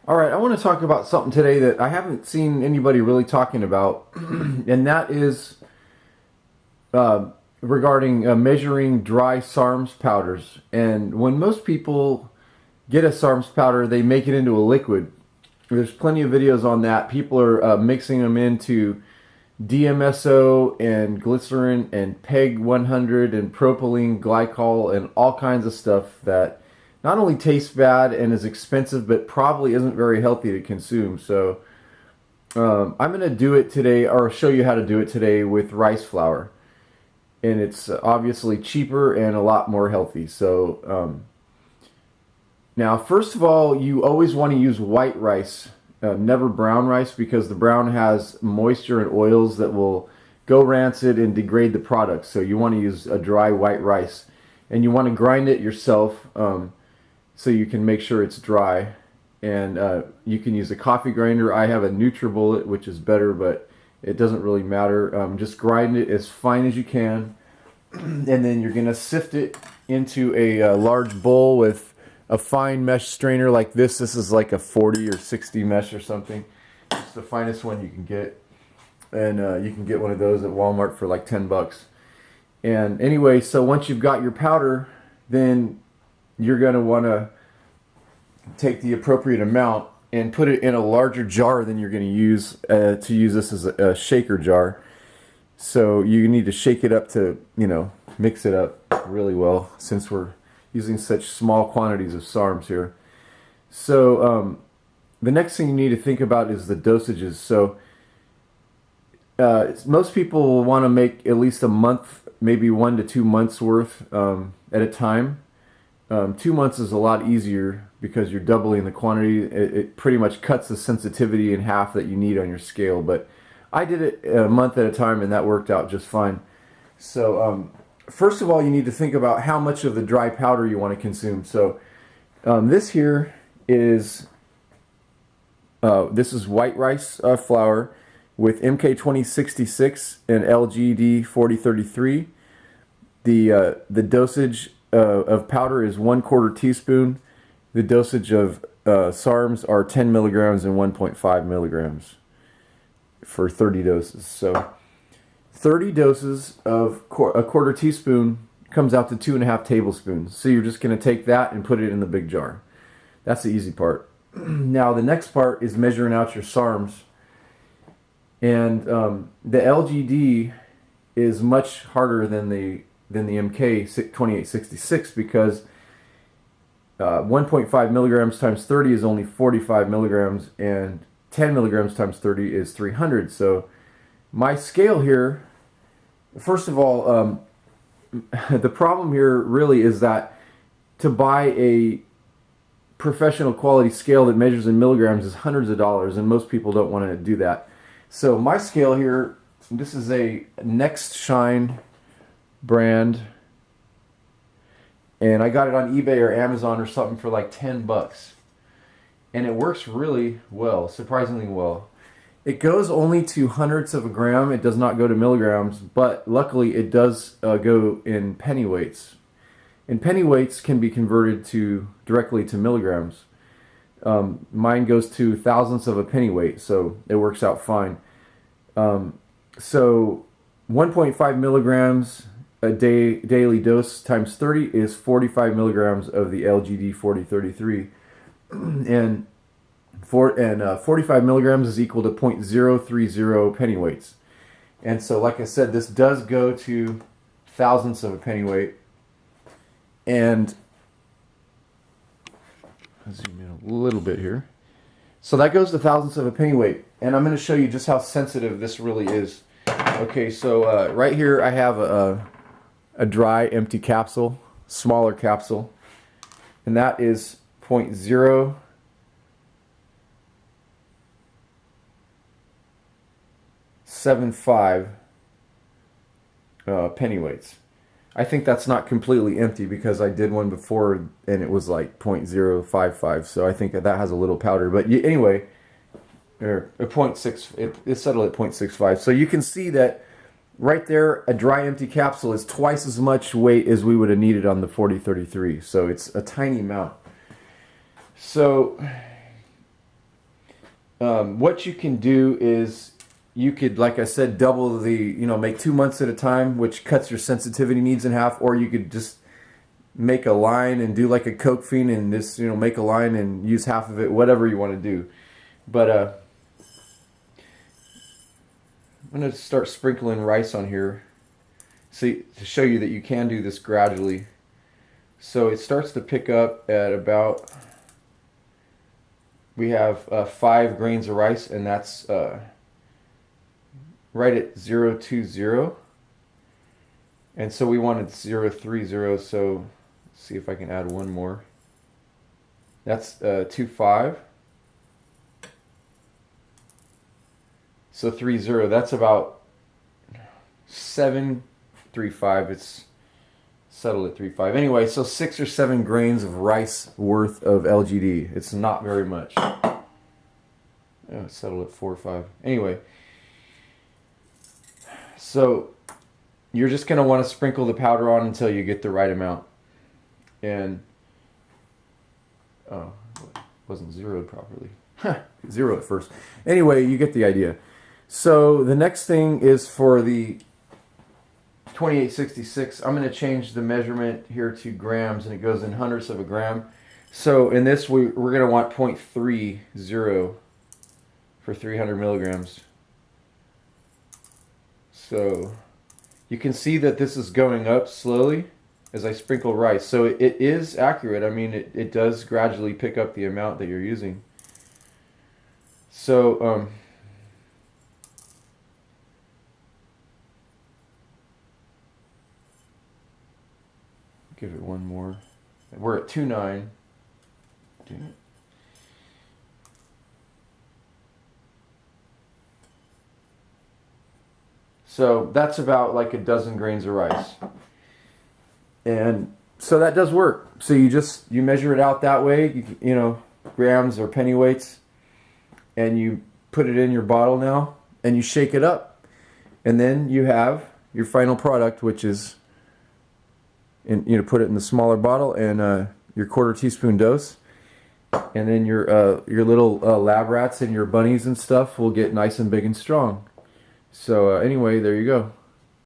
All right, I want to talk about something today that I haven't seen anybody really talking about, and that is regarding measuring dry SARMS powders. And when most people get a SARMS powder, they make it into a liquid. There's plenty of videos on that. People are mixing them into DMSO and glycerin and PEG 100 and propylene glycol and all kinds of stuff that not only tastes bad and is expensive, but probably isn't very healthy to consume. So I'm going to do it today, or show you how to do it today with rice flour. And it's obviously cheaper and a lot more healthy. So now, first of all, you always want to use white rice, never brown rice, because the brown has moisture and oils that will go rancid and degrade the product. So you want to use a dry white rice. And you want to grind it yourself so you can make sure it's dry. And you can use a coffee grinder. I have a NutriBullet, which is better, but it doesn't really matter. Just grind it as fine as you can. And then you're going to sift it into a large bowl with a fine mesh strainer like this. This is like a 40 or 60 mesh or something. It's the finest one you can get. And you can get one of those at Walmart for like 10 bucks. And anyway, so once you've got your powder, then you're going to want to take the appropriate amount and put it in a larger jar than you're going to use this as a shaker jar. So you need to shake it up to, mix it up really well, since we're using such small quantities of SARMs here. So the next thing you need to think about is the dosages. So most people will want to make at least a month, maybe 1 to 2 months worth at a time. 2 months is a lot easier because you're doubling the quantity. It pretty much cuts the sensitivity in half that you need on your scale. But I did it a month at a time, and that worked out just fine. So first of all, you need to think about how much of the dry powder you want to consume. So this here is white rice flour with MK2066 and LGD 4033. The dosage of powder is 1/4 teaspoon. The dosage of SARMs are 10 milligrams and 1.5 milligrams for 30 doses. So 30 doses of a 1/4 teaspoon comes out to 2.5 tablespoons. So you're just going to take that and put it in the big jar. That's the easy part. Now the next part is measuring out your SARMs. And the LGD is much harder than the MK2866 because 1.5 milligrams times 30 is only 45 milligrams, and 10 milligrams times 30 is 300. So my scale here, first of all, the problem here really is that to buy a professional quality scale that measures in milligrams is hundreds of dollars, and most people don't want to do that. So my scale here, this is a Next Shine brand, and I got it on eBay or Amazon or something for like 10 bucks. And it works really well, surprisingly well. It goes only to hundredths of a gram. It does not go to milligrams, but luckily it does go in pennyweights. And pennyweights can be converted directly to milligrams. Mine goes to thousandths of a pennyweight, so it works out fine. So 1.5 milligrams a daily dose times 30 is 45 milligrams of the LGD 4033. And 45 milligrams is equal to 0.030 pennyweights. And so, like I said, this does go to thousandths of a pennyweight. And I'll zoom in a little bit here. So that goes to thousandths of a pennyweight. And I'm going to show you just how sensitive this really is. Okay, so right here I have a dry empty capsule, smaller capsule. And that is 0.075 pennyweights. I think that's not completely empty because I did one before and it was like 0.055. So I think that has a little powder. But anyway, or a 0.6, it's settled at 0.65. So you can see that right there, a dry empty capsule is twice as much weight as we would have needed on the 4033. So it's a tiny amount. So what you can do is you could, like I said, double the, make 2 months at a time, which cuts your sensitivity needs in half, or you could just make a line and do like a Coke fiend and just, make a line and use half of it, whatever you want to do. But I'm going to start sprinkling rice on here, see, to show you that you can do this gradually. So it starts to pick up at about, we have 5 grains of rice, and that's right at 0.20. And so we wanted 0.30, so let's see if I can add one more. That's 2.5. So 3.0, that's about 7.35. It's settled at 3.5. Anyway, so 6 or 7 grains of rice worth of LGD. It's not very much. Oh, it's settled at 4.5. Anyway, so you're just going to want to sprinkle the powder on until you get the right amount. And, oh, it wasn't zeroed properly. Zero at first. Anyway, you get the idea. So the next thing is for the 2866. I'm going to change the measurement here to grams, and it goes in hundredths of a gram. So in this, we're going to want 0.30 for 300 milligrams. So you can see that this is going up slowly as I sprinkle rice. So it is accurate. I mean, it does gradually pick up the amount that you're using. So give it one more. We're at 2.9. So that's about like a dozen grains of rice. And so that does work. So you measure it out that way, grams or pennyweights, and you put it in your bottle now, and you shake it up. And then you have your final product, which is, put it in the smaller bottle, and your 1/4 teaspoon dose. And then your little lab rats and your bunnies and stuff will get nice and big and strong. So anyway, there you go.